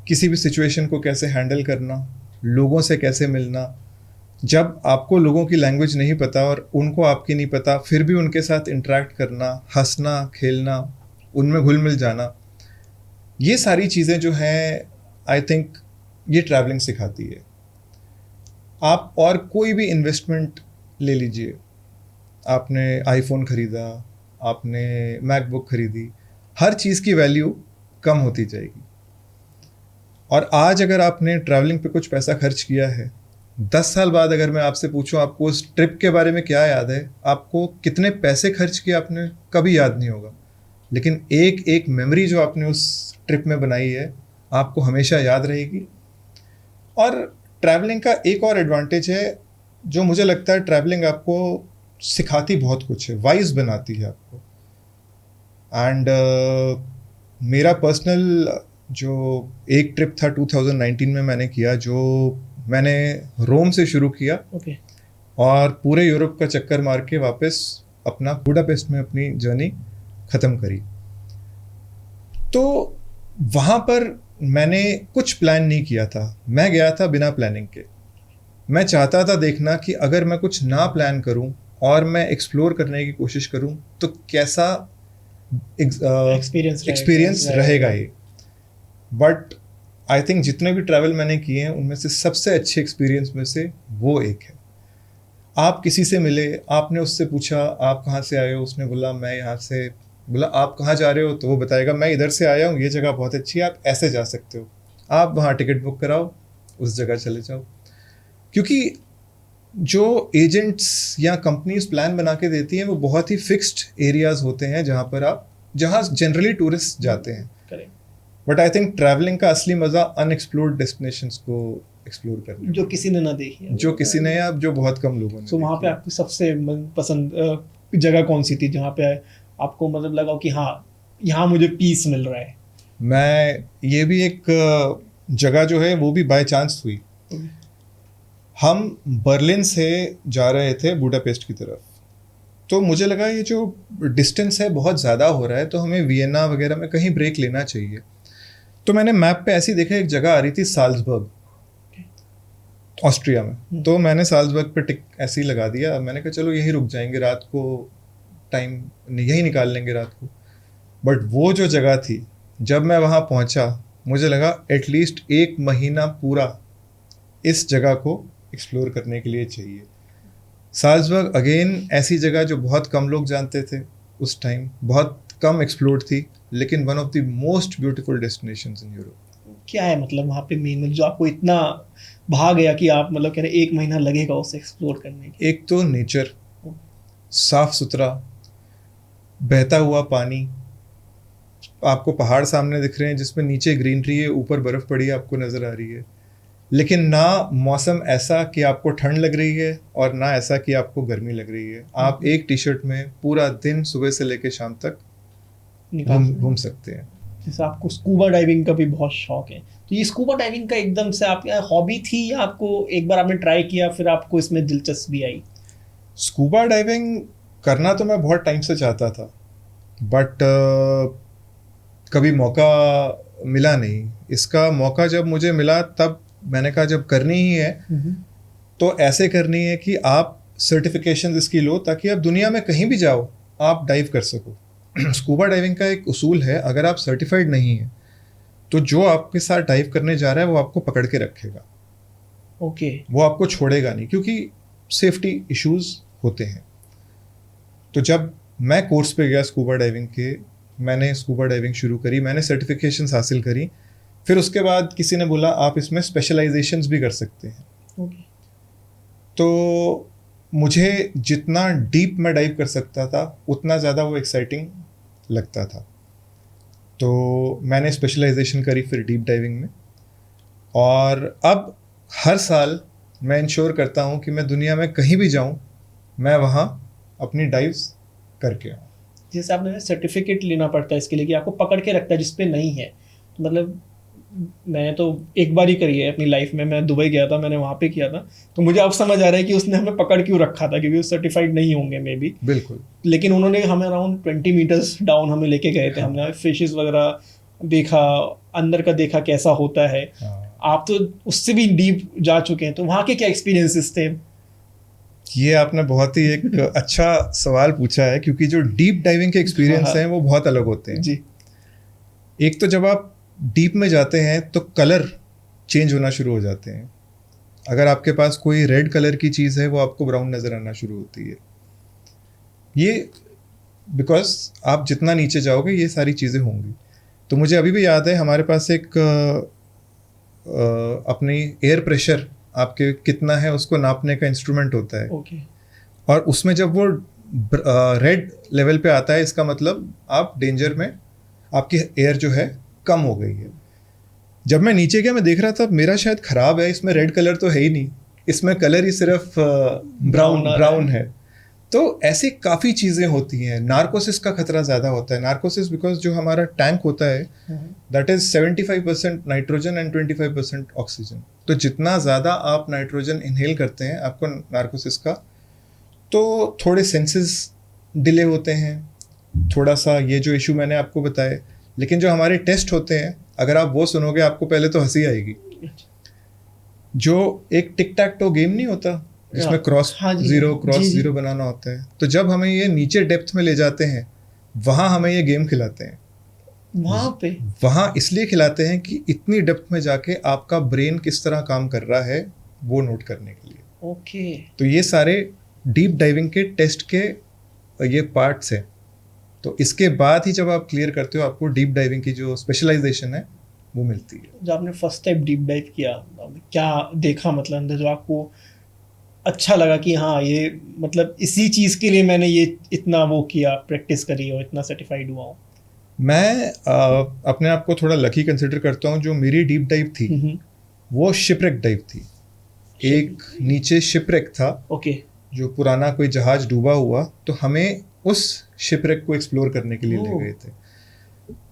किसी भी सिचुएशन को कैसे हैंडल करना, लोगों से कैसे मिलना। जब आपको लोगों की लैंग्वेज नहीं पता और उनको आपकी नहीं पता, फिर भी उनके साथ इंटरेक्ट करना, हंसना, खेलना, उनमें घुल मिल जाना, ये सारी चीज़ें जो हैं, आई थिंक ये ट्रैवलिंग सिखाती है। आप और कोई भी इन्वेस्टमेंट ले लीजिए, आपने आईफोन ख़रीदा, आपने मैकबुक ख़रीदी, हर चीज़ की वैल्यू कम होती जाएगी। और आज अगर आपने ट्रैवलिंग पे कुछ पैसा खर्च किया है, 10 साल बाद अगर मैं आपसे पूछूं आपको उस ट्रिप के बारे में क्या याद है, आपको कितने पैसे खर्च किए आपने कभी याद नहीं होगा, लेकिन एक एक मेमोरी जो आपने उस ट्रिप में बनाई है आपको हमेशा याद रहेगी। और ट्रैवलिंग का एक और एडवांटेज है जो मुझे लगता है, ट्रैवलिंग आपको सिखाती बहुत कुछ है, वाइज बनाती है आपको। एंड मेरा पर्सनल जो एक ट्रिप था 2019 में मैंने किया, जो मैंने रोम से शुरू किया और पूरे यूरोप का चक्कर मार के वापस अपना बुडापेस्ट में अपनी जर्नी ख़त्म करी। तो वहाँ पर मैंने कुछ प्लान नहीं किया था, मैं गया था बिना प्लानिंग के। मैं चाहता था देखना कि अगर मैं कुछ ना प्लान करूं और मैं एक्सप्लोर करने की कोशिश करूं तो कैसा एक्सपीरियंस रहेगा ये। बट आई थिंक जितने भी ट्रैवल मैंने किए हैं उनमें से सबसे अच्छे एक्सपीरियंस में से वो एक है। आप किसी से मिले, आपने उससे पूछा आप कहाँ से आए हो, उसने बोला मैं यहाँ से, बोला आप कहाँ जा रहे हो, तो वो बताएगा मैं इधर से आया हूँ, ये जगह बहुत अच्छी है, आप ऐसे जा सकते हो, आप वहाँ टिकट बुक कराओ, उस जगह चले जाओ। क्योंकि जो एजेंट्स या कंपनीज प्लान बना के देती हैं वो बहुत ही फिक्स्ड एरियाज होते हैं जहाँ जनरली टूरिस्ट जाते हैं। बट आई थिंक ट्रैवलिंग का असली मज़ा अनएक्सप्लोर्ड डेस्टिनेशंस को एक्सप्लोर करने, जो किसी ने ना देखी, जो किसी ने या जो बहुत कम लोगों ने। तो वहाँ पे आपकी सबसे पसंद जगह कौन सी थी जहाँ पे आपको मतलब लगा कि हाँ यहाँ मुझे पीस मिल रहा है? मैं ये भी एक जगह जो है वो भी बाय चांस हुई। हम बर्लिन से जा रहे थे बुडापेस्ट की तरफ, तो मुझे लगा ये जो डिस्टेंस है बहुत ज़्यादा हो रहा है, तो हमें वियना वगैरह में कहीं ब्रेक लेना चाहिए। तो मैंने मैप पे ऐसे ही देखा, एक जगह आ रही थी साल्जबर्ग, ऑस्ट्रिया में। तो मैंने साल्जबर्ग पे टिक ऐसे ही लगा दिया, मैंने कहा चलो यहीं रुक जाएंगे, रात को टाइम यहीं निकाल लेंगे रात को। बट वो जो जगह थी, जब मैं वहाँ पहुँचा मुझे लगा एटलीस्ट 1 महीना पूरा इस जगह को एक्सप्लोर करने के लिए चाहिए। साल्जबर्ग अगेन ऐसी जगह जो बहुत कम लोग जानते थे उस टाइम, बहुत कम एक्सप्लोर्ड थी, लेकिन one of the most beautiful destinations in Europe. क्या है मतलब वहाँ पे मेन जो आपको इतना भा गया कि आप मतलब कह रहे 1 महीना लगेगा उसे एक्सप्लोर करने के? एक तो नेचर, साफ सुथरा बहता हुआ पानी, आपको पहाड़ सामने दिख रहे हैं जिसमें नीचे ग्रीनरी है, ऊपर बर्फ पड़ी है आपको नज़र आ रही है, लेकिन ना मौसम ऐसा कि आपको ठंड लग रही है और ना ऐसा कि आपको गर्मी लग रही है। आप एक टी शर्ट में पूरा दिन सुबह से लेकर शाम तक घूम सकते हैं। जैसे आपको स्कूबा डाइविंग का भी बहुत शौक है, तो ये स्कूबा डाइविंग का एकदम से आपकी हॉबी थी या आपको एक बार आपने ट्राई किया फिर आपको इसमें दिलचस्पी आई? स्कूबा डाइविंग करना तो मैं बहुत टाइम से चाहता था, बट कभी मौका मिला नहीं। इसका मौका जब मुझे मिला तब मैंने कहा जब करनी ही है तो ऐसे करनी है कि आप सर्टिफिकेशन इसकी लो, ताकि आप दुनिया में कहीं भी जाओ आप डाइव कर सको। स्कूबा डाइविंग का एक उसूल है, अगर आप सर्टिफाइड नहीं है तो जो आपके साथ डाइव करने जा रहा है वो आपको पकड़ के रखेगा। ओके। वो आपको छोड़ेगा नहीं, क्योंकि सेफ्टी इश्यूज होते हैं। तो जब मैं कोर्स पे गया स्कूबा डाइविंग के, मैंने स्कूबा डाइविंग शुरू करी, मैंने सर्टिफिकेशंस हासिल करी, फिर उसके बाद किसी ने बोला आप इसमें स्पेशलाइजेशंस भी कर सकते हैं। ओके। तो मुझे जितना डीप मैं डाइव कर सकता था उतना ज़्यादा वो एक्साइटिंग लगता था, तो मैंने स्पेशलाइजेशन करी फिर डीप डाइविंग में। और अब हर साल मैं इंश्योर करता हूँ कि मैं दुनिया में कहीं भी जाऊँ मैं वहाँ अपनी डाइव्स करके आऊँ। जैसे आपने सर्टिफिकेट लेना पड़ता है इसके लिए कि आपको पकड़ के रखता है जिस पे नहीं है, मतलब मैंने तो एक बार ही करी है अपनी लाइफ में, मैं दुबई गया था, मैंने वहाँ पे किया था, तो मुझे अब समझ आ रहा है कि उसने हमें पकड़ क्यों रखा था, क्योंकि वो सर्टिफाइड नहीं होंगे मे बी, बिल्कुल। लेकिन उन्होंने हमें अराउंड 20 मीटर्स डाउन हमें लेके गए थे, हाँ। हमने फिशेस वगैरह देखा, अंदर का देखा कैसा होता है। हाँ, आप तो उससे भी डीप जा चुके हैं, तो वहाँ के क्या एक्सपीरियंसेस थे? ये आपने बहुत ही एक अच्छा सवाल पूछा है, क्योंकि जो डीप डाइविंग के एक्सपीरियंस हाँ, हैं वो बहुत अलग होते हैं। जी। एक तो जब आप डीप में जाते हैं तो कलर चेंज होना शुरू हो जाते हैं। अगर आपके पास कोई रेड कलर की चीज़ है वो आपको ब्राउन नज़र आना शुरू होती है। ये बिकॉज आप जितना नीचे जाओगे ये सारी चीज़ें होंगी। तो मुझे अभी भी याद है, हमारे पास एक अपनी एयर प्रेशर आपके कितना है उसको नापने का इंस्ट्रूमेंट होता है, ओके। और उसमें जब वो रेड लेवल पे आता है इसका मतलब आप डेंजर में, आपकी एयर जो है कम हो गई है। जब मैं नीचे गया मैं देख रहा था मेरा शायद ख़राब है, इसमें रेड कलर तो है ही नहीं, इसमें कलर ही सिर्फ ब्राउन Brown आ रहा ब्राउन है। है। तो ऐसी काफ़ी चीज़ें होती हैं। नार्कोसिस का खतरा ज़्यादा होता है। नार्कोसिस बिकॉज जो हमारा टैंक होता है that is 75% nitrogen and 25% oxygen. तो जितना ज़्यादा आप नाइट्रोजन इनहेल करते हैं आपको नार्कोसिस का, तो थोड़े सेंसेस डिले होते हैं, थोड़ा सा ये जो इशू मैंने आपको बताए। लेकिन जो हमारे टेस्ट होते हैं अगर आप वो सुनोगे आपको पहले तो हंसी आएगी। जो एक टिक टैक टो गेम नहीं होता जिसमें क्रॉस हाँ जी, जीरो क्रॉस जी, जी। जीरो बनाना होता है, तो जब हमें ये नीचे डेप्थ में ले जाते हैं वहाँ हमें ये गेम खिलाते हैं। वहाँ पे वहाँ इसलिए खिलाते हैं कि इतनी डेप्थ में जाके आपका ब्रेन किस तरह काम कर रहा है वो नोट करने के लिए। ओके। तो ये सारे डीप डाइविंग के टेस्ट के ये पार्ट्स हैं। तो इसके बाद ही जब आप क्लियर करते हो आपको डीप डाइविंग की जो स्पेशलाइजेशन है वो मिलती है। जब आपने फर्स्ट टाइम डीप डाइव किया, क्या देखा मतलब अंदर जो आपको अच्छा लगा कि हाँ ये मतलब इसी चीज़ के लिए मैंने ये इतना वो किया, प्रैक्टिस करी और इतना सर्टिफाइड हुआ हूँ? मैं अपने आप को थोड़ा लकी कंसिडर करता हूँ। जो मेरी डीप डाइव थी वो शिपरेक डाइव थी। एक नीचे शिपरेक था, ओके। जो पुराना कोई जहाज डूबा हुआ, तो हमें उस शिपरेक को एक्सप्लोर करने के लिए ले ओह। गए थे।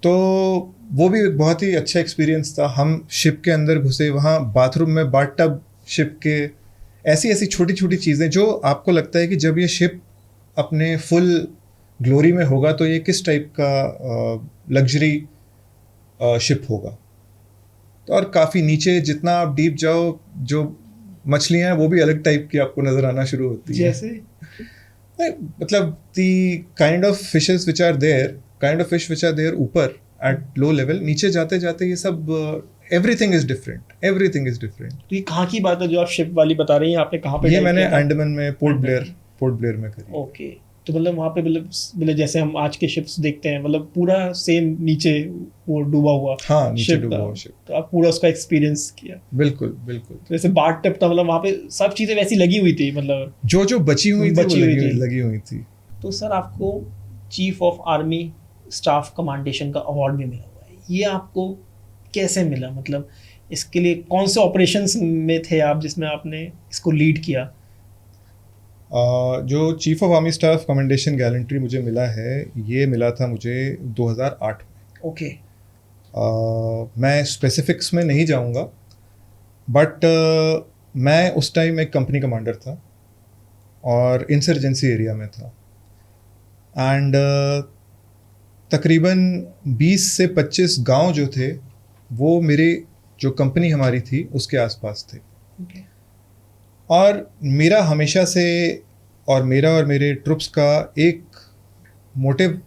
तो वो भी एक बहुत ही अच्छा एक्सपीरियंस था। हम शिप के अंदर घुसे, वहाँ बाथरूम में बाथटब शिप के, ऐसी ऐसी छोटी छोटी चीज़ें जो आपको लगता है कि जब ये शिप अपने फुल ग्लोरी में होगा तो ये किस टाइप का लग्जरी शिप होगा। तो और काफ़ी नीचे जितना आप डीप जाओ जो मछलियाँ हैं वो भी अलग टाइप की आपको नज़र आना शुरू होती है। जैसे मतलब the kind of fishes which are there, kind of fish which are there ऊपर एट लो लेवल, नीचे जाते जाते ये सब everything is different, everything is different. तो ये कहाँ की बात है जो आप शिप वाली बता रही हैं, आपने कहाँ पे ये dive मैंने किया था? अंडमान में पोर्ट ब्लेयर में करी। ओके। तो मतलब वहाँ पे मतलब जैसे हम आज के शिप्स देखते हैं, मतलब पूरा सेम नीचे वो डूबा हुआ हाँ, नीचे ship डूबा था। हुआ शिप। तो आप पूरा उसका एक्सपीरियंस किया। बिल्कुल बिल्कुल। तो जैसे बाथ टब था, मतलब वहाँ पे सब चीज़ें वैसी लगी हुई थी मतलब। जो जो बची हुई थी बची वो हुई थी। लगी हुई थी। तो सर आपको chief of army staff commendation का अवार्ड भी मिला हुआ है, ये आपको कैसे मिला? मतलब इसके लिए कौन से ऑपरेशंस में थे आप जिसमें आपने इसको लीड किया? जो chief of army staff commendation gallantry मुझे मिला है, ये मिला था मुझे 2008 में। ओके। मैं स्पेसिफिक्स में नहीं जाऊंगा, बट मैं उस टाइम एक कंपनी कमांडर था और इंसर्जेंसी एरिया में था। एंड तकरीबन 20 से 25 गांव जो थे वो मेरी जो कंपनी हमारी थी उसके आसपास थे। ओके। और मेरा हमेशा से और मेरे ट्रुप्स का एक मोटिव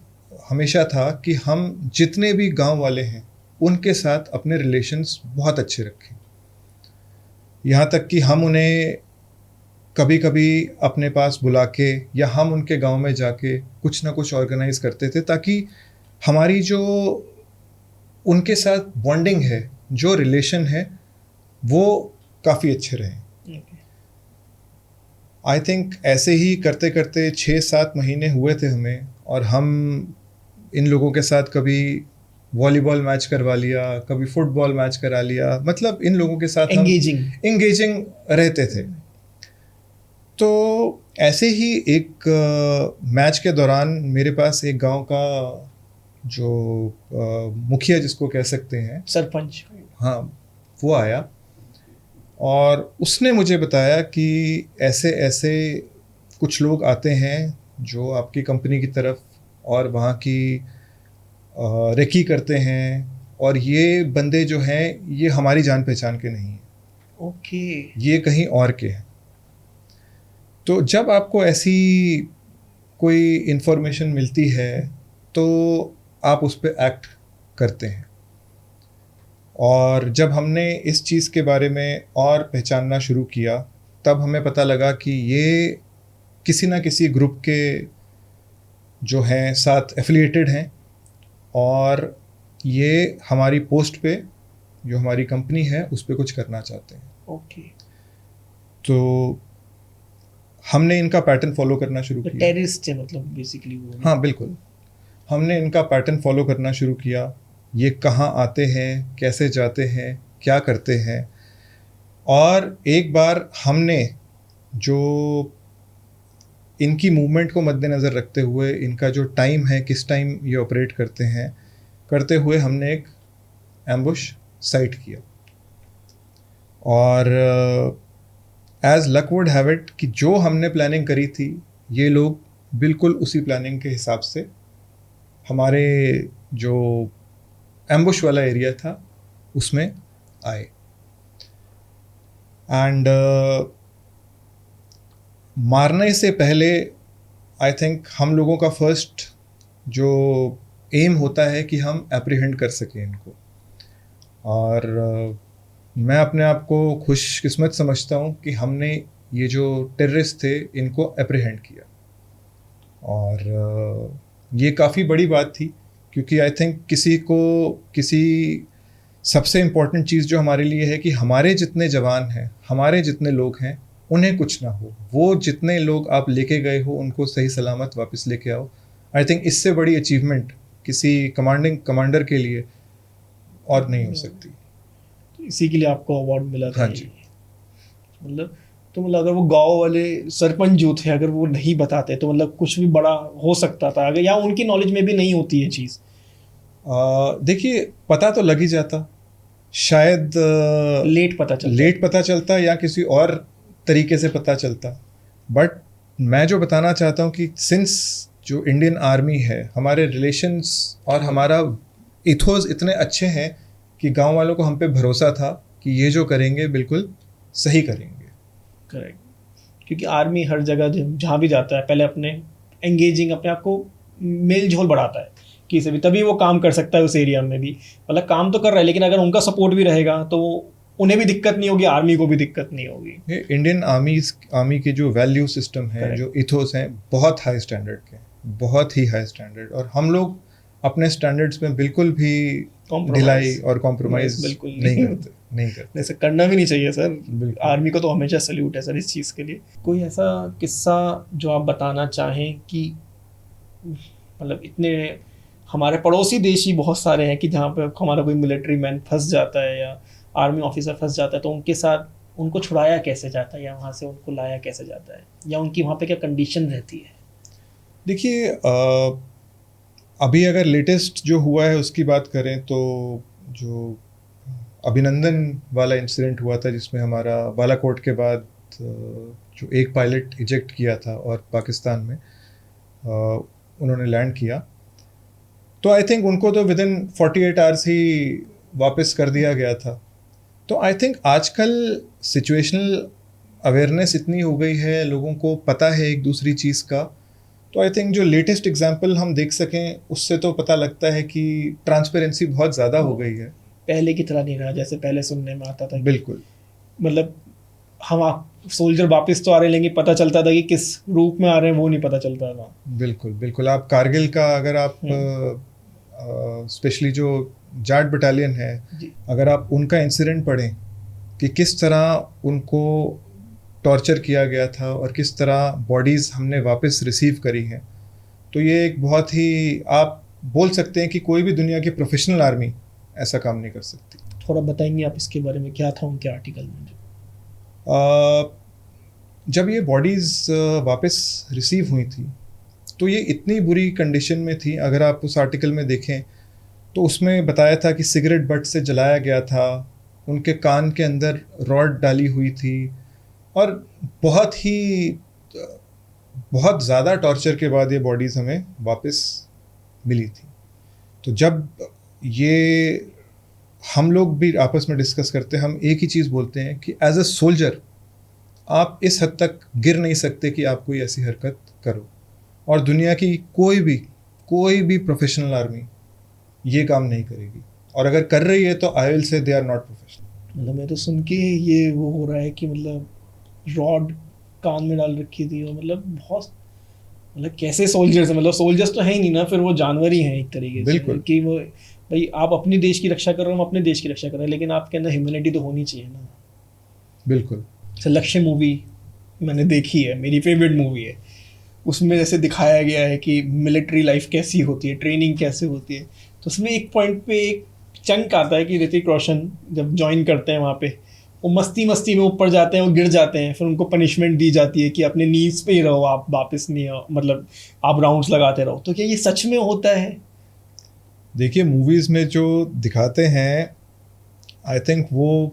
हमेशा था कि हम जितने भी गांव वाले हैं उनके साथ अपने रिलेशंस बहुत अच्छे रखें। यहाँ तक कि हम उन्हें कभी कभी अपने पास बुला के या हम उनके गांव में जाके कुछ ना कुछ ऑर्गेनाइज करते थे, ताकि हमारी जो उनके साथ बॉन्डिंग है, जो रिलेशन है, वो काफ़ी अच्छे रहें। आई थिंक ऐसे ही करते करते 6-7 महीने हुए थे हमें, और हम इन लोगों के साथ कभी वॉलीबॉल मैच करवा लिया, कभी फुटबॉल मैच करा लिया, मतलब इन लोगों के साथ हम एंगेजिंग रहते थे। तो ऐसे ही एक मैच के दौरान मेरे पास एक गांव का जो मुखिया जिसको कह सकते हैं, सरपंच। हाँ, वो आया और उसने मुझे बताया कि ऐसे ऐसे कुछ लोग आते हैं जो आपकी कंपनी की तरफ और वहाँ की रेकी करते हैं, और ये बंदे जो हैं ये हमारी जान पहचान के नहीं हैं, ओके। ये कहीं और के हैं। तो जब आपको ऐसी कोई इन्फॉर्मेशन मिलती है तो आप उस पर एक्ट करते हैं। और जब हमने इस चीज़ के बारे में और पहचानना शुरू किया तब हमें पता लगा कि ये किसी ना किसी ग्रुप के जो हैं साथ एफिलिएटेड हैं, और ये हमारी पोस्ट पे जो हमारी कंपनी है उस पर कुछ करना चाहते हैं। ओके। तो हमने इनका पैटर्न फॉलो करना शुरू तो किया। टेररिस्ट है मतलब बेसिकली वो। हाँ बिल्कुल, हमने इनका पैटर्न फॉलो करना शुरू किया। ये कहाँ आते हैं, कैसे जाते हैं, क्या करते हैं। और एक बार हमने जो इनकी मूवमेंट को मद्देनज़र रखते हुए इनका जो टाइम है, किस टाइम ये ऑपरेट करते हैं, करते हुए हमने एक एम्बुश साइट किया। और as luck would have it कि जो हमने प्लानिंग करी थी ये लोग बिल्कुल उसी प्लानिंग के हिसाब से हमारे जो एम्बुश वाला एरिया था उसमें आए। एंड मारने से पहले आई थिंक हम लोगों का फर्स्ट जो एम होता है कि हम एप्रीहेंड कर सकें इनको। और मैं अपने आप को खुशकिस्मत समझता हूँ कि हमने ये जो टेररिस्ट थे इनको एप्रीहेंड किया। और ये काफ़ी बड़ी बात थी क्योंकि आई थिंक किसी सबसे इम्पोर्टेंट चीज़ जो हमारे लिए है कि हमारे जितने जवान हैं, हमारे जितने लोग हैं, उन्हें कुछ ना हो। वो जितने लोग आप लेके गए हो उनको सही सलामत वापस लेके आओ। आई थिंक इससे बड़ी अचीवमेंट किसी कमांडर के लिए और नहीं हो सकती। तो इसी के लिए आपको अवार्ड मिला था। हाँ जी। मतलब तो मतलब अगर वो गांव वाले सरपंच जो थे अगर वो नहीं बताते तो मतलब कुछ भी बड़ा हो सकता था अगर, या उनकी नॉलेज में भी नहीं होती है चीज़। देखिए, पता तो लग ही जाता, शायद लेट पता चलता या किसी और तरीके से पता चलता। बट मैं जो बताना चाहता हूँ कि सिंस जो इंडियन आर्मी है, हमारे रिलेशंस और हमारा इथोस इतने अच्छे हैं कि गांव वालों को हम पे भरोसा था कि ये जो करेंगे बिल्कुल सही करेंगे। करेक्ट। क्योंकि आर्मी हर जगह जहाँ भी जाता है पहले अपने अपने आप को मेल झोल बढ़ाता है कि से भी तभी वो काम कर सकता है उस एरिया में भी। मतलब काम तो कर रहा है लेकिन अगर उनका सपोर्ट भी रहेगा तो उन्हें भी दिक्कत नहीं होगी, आर्मी को भी दिक्कत नहीं होगी। इंडियन आर्मी की जो वैल्यू सिस्टम है, जो इथोस हैं, बहुत हाई स्टैंडर्ड के, बहुत ही हाई स्टैंडर्ड। और हम लोग अपने स्टैंडर्ड्स में बिल्कुल भी ढिलाई और कॉम्प्रोमाइज नहीं करते। ऐसे करना भी नहीं चाहिए सर। आर्मी को तो हमेशा सैल्यूट है सर इस चीज़ के लिए। कोई ऐसा किस्सा जो आप बताना चाहें कि मतलब इतने हमारे पड़ोसी देश ही बहुत सारे हैं कि जहाँ पे हमारा कोई मिलिट्री मैन फंस जाता है या आर्मी ऑफिसर फंस जाता है तो उनके साथ उनको छुड़ाया कैसे जाता है या वहाँ से उनको लाया कैसे जाता है या उनकी वहाँ पे क्या कंडीशन रहती है? देखिए, अभी अगर लेटेस्ट जो हुआ है उसकी बात करें तो जो अभिनंदन वाला इंसिडेंट हुआ था जिसमें हमारा बालाकोट के बाद जो एक पायलट इजेक्ट किया था और पाकिस्तान में उन्होंने लैंड किया, तो आई थिंक उनको तो विद इन 48 आवर्स ही वापस कर दिया गया था। तो आई थिंक आजकल सिचुएशनल अवेयरनेस इतनी हो गई है, लोगों को पता है एक दूसरी चीज़ का। तो आई थिंक जो लेटेस्ट एग्जांपल हम देख सकें उससे तो पता लगता है कि ट्रांसपेरेंसी बहुत ज़्यादा हो गई है। पहले की तरह नहीं रहा जैसे पहले सुनने में आता था। बिल्कुल। मतलब हम सोल्जर वापस तो आ रहे हैं लेकिन पता चलता था कि किस रूप में आ रहे हैं वो नहीं पता चलता था। बिल्कुल बिल्कुल। आप कारगिल का अगर आप स्पेशली जो जाट बटालियन है, अगर आप उनका इंसिडेंट पढ़ें कि किस तरह उनको टॉर्चर किया गया था और किस तरह बॉडीज़ हमने वापस रिसीव करी हैं, तो ये एक बहुत ही, आप बोल सकते हैं कि कोई भी दुनिया की प्रोफेशनल आर्मी ऐसा काम नहीं कर सकती। थोड़ा बताएंगे आप इसके बारे में, क्या था उनके आर्टिकल में? जब ये बॉडीज़ वापस रिसीव हुई थी तो ये इतनी बुरी कंडीशन में थी, अगर आप उस आर्टिकल में देखें तो उसमें बताया था कि सिगरेट बट से जलाया गया था, उनके कान के अंदर रॉड डाली हुई थी, और बहुत ज़्यादा टॉर्चर के बाद ये बॉडीज़ हमें वापस मिली थी। तो जब ये हम लोग भी आपस में डिस्कस करते हैं, हम एक ही चीज़ बोलते हैं कि एज अ सोल्जर आप इस हद तक गिर नहीं सकते कि आप कोई ऐसी हरकत करो, और दुनिया की कोई भी प्रोफेशनल आर्मी ये काम नहीं करेगी, और अगर कर रही है तो I will say they are not professional. मतलब मैं तो सुन के ये वो हो रहा है कि मतलब रॉड कान में डाल रखी थी, और मतलब बहुत, मतलब कैसे सोल्जर्स हैं, मतलब सोल्जर्स तो है ही नहीं ना, फिर वो जानवर ही हैं एक तरीके से। बिल्कुल। कि वो भाई आप अपने देश की रक्षा कर रहे हो, हम अपने देश की रक्षा कर रहे हैं, लेकिन आपके अंदर ह्यूमैनिटी तो होनी चाहिए ना। बिल्कुल। जैसे लक्ष्य मूवी मैंने देखी है, मेरी फेवरेट मूवी है। उसमें जैसे दिखाया गया है कि मिलिट्री लाइफ कैसी होती है, ट्रेनिंग कैसे होती है। तो उसमें एक पॉइंट पे एक चंक आता है कि ऋतिक रोशन जब ज्वाइन करते हैं वहाँ पे, वो मस्ती में ऊपर जाते हैं और गिर जाते हैं, फिर उनको पनिशमेंट दी जाती है कि अपने नीज पे ही रहो, आप वापस नहीं आओ, मतलब आप राउंड्स लगाते रहो। तो क्या ये सच में होता है? देखिए, मूवीज़ में जो दिखाते हैं, आई थिंक वो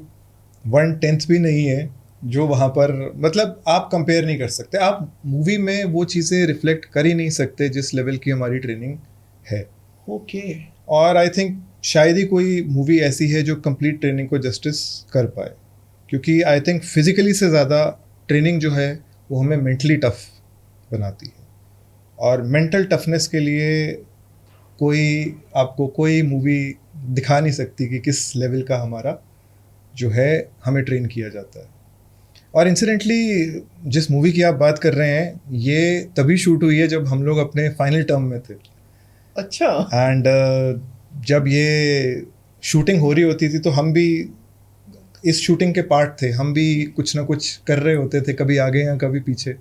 1/10 भी नहीं है जो वहाँ पर, मतलब आप कंपेयर नहीं कर सकते, आप मूवी में वो चीज़ें रिफ्लेक्ट कर ही नहीं सकते जिस लेवल की हमारी ट्रेनिंग है। ओके। और आई थिंक शायद ही कोई मूवी ऐसी है जो कंप्लीट ट्रेनिंग को जस्टिस कर पाए, क्योंकि आई थिंक फिज़िकली से ज़्यादा ट्रेनिंग जो है वो हमें मेंटली टफ बनाती है, और मेंटल टफनेस के लिए आपको कोई मूवी दिखा नहीं सकती कि किस लेवल का हमारा जो है हमें ट्रेन किया जाता है। और इंसिडेंटली जिस मूवी की आप बात कर रहे हैं, ये तभी शूट हुई है जब हम लोग अपने फाइनल टर्म में थे। अच्छा। एंड जब ये शूटिंग हो रही होती थी तो हम भी इस शूटिंग के पार्ट थे, हम भी कुछ ना कुछ कर रहे होते थे, कभी आगे या कभी पीछे।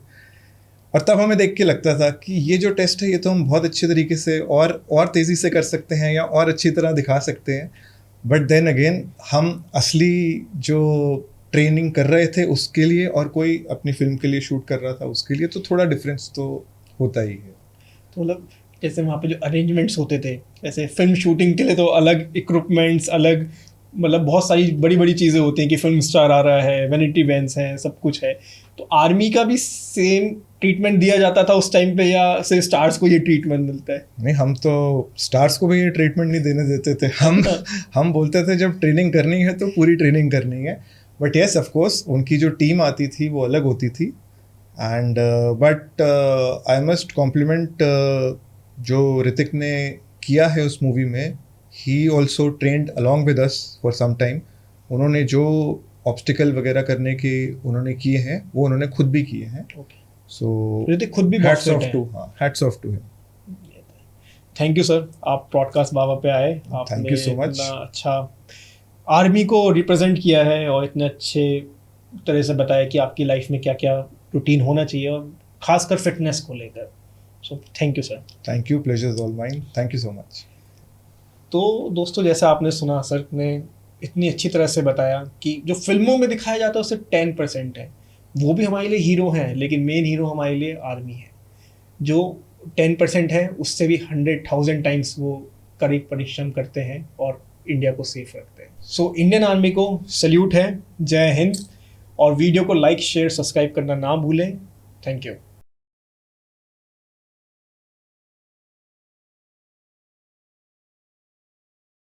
और तब हमें देख के लगता था कि ये जो टेस्ट है ये तो हम बहुत अच्छे तरीके से और तेज़ी से कर सकते हैं या और अच्छी तरह दिखा सकते हैं, बट देन अगेन हम असली जो ट्रेनिंग कर रहे थे उसके लिए और कोई अपनी फिल्म के लिए शूट कर रहा था उसके लिए, तो थोड़ा डिफरेंस तो होता ही है। तो मतलब जैसे वहाँ पे जो अरेंजमेंट्स होते थे, जैसे फिल्म शूटिंग के लिए तो अलग इक्विपमेंट्स, अलग मतलब बहुत सारी बड़ी बड़ी चीज़ें होती हैं कि फिल्म स्टार आ रहा है, वैनिटी वैन्स हैं, सब कुछ है। तो आर्मी का भी सेम ट्रीटमेंट दिया जाता था उस टाइम पे, या सिर्फ स्टार्स को ये ट्रीटमेंट मिलता है? नहीं, हम तो स्टार्स को भी ये ट्रीटमेंट नहीं देने देते थे। हम बोलते थे जब ट्रेनिंग करनी है तो पूरी ट्रेनिंग करनी है। बट येस, ऑफ कोर्स उनकी जो टीम आती थी वो अलग होती थी। And but I must compliment जो ऋतिक ने किया है उस मूवी में, he also trained along with us for some time. उन्होंने जो ऑब्स्टिकल वगैरह करने के उन्होंने किए हैं वो उन्होंने खुद भी किए हैं। सो ऋतिक खुद भी hats off to him. Thank you sir, आप पॉडकास्ट बाबा पे आए। Thank you so much. इतना अच्छा आर्मी को रिप्रेजेंट किया है और इतने अच्छे तरह से बताया कि आपकी लाइफ में क्या क्या रूटीन होना चाहिए, और खासकर फिटनेस को लेकर। So thank you sir. Thank you, pleasure is all mine. Thank you so much. तो दोस्तों, जैसा आपने सुना, सर ने इतनी अच्छी तरह से बताया कि जो फिल्मों में दिखाया जाता है उससे 10% है, वो भी हमारे लिए हीरो हैं, लेकिन मेन हीरो हमारे लिए आर्मी है। जो 10% है उससे भी 100,000 टाइम्स वो कड़ी परिश्रम करते हैं और इंडिया को सेफ रखते हैं। सो इंडियन आर्मी को सल्यूट है, जय हिंद। और वीडियो को लाइक, शेयर, सब्सक्राइब करना ना भूलें। Thank you.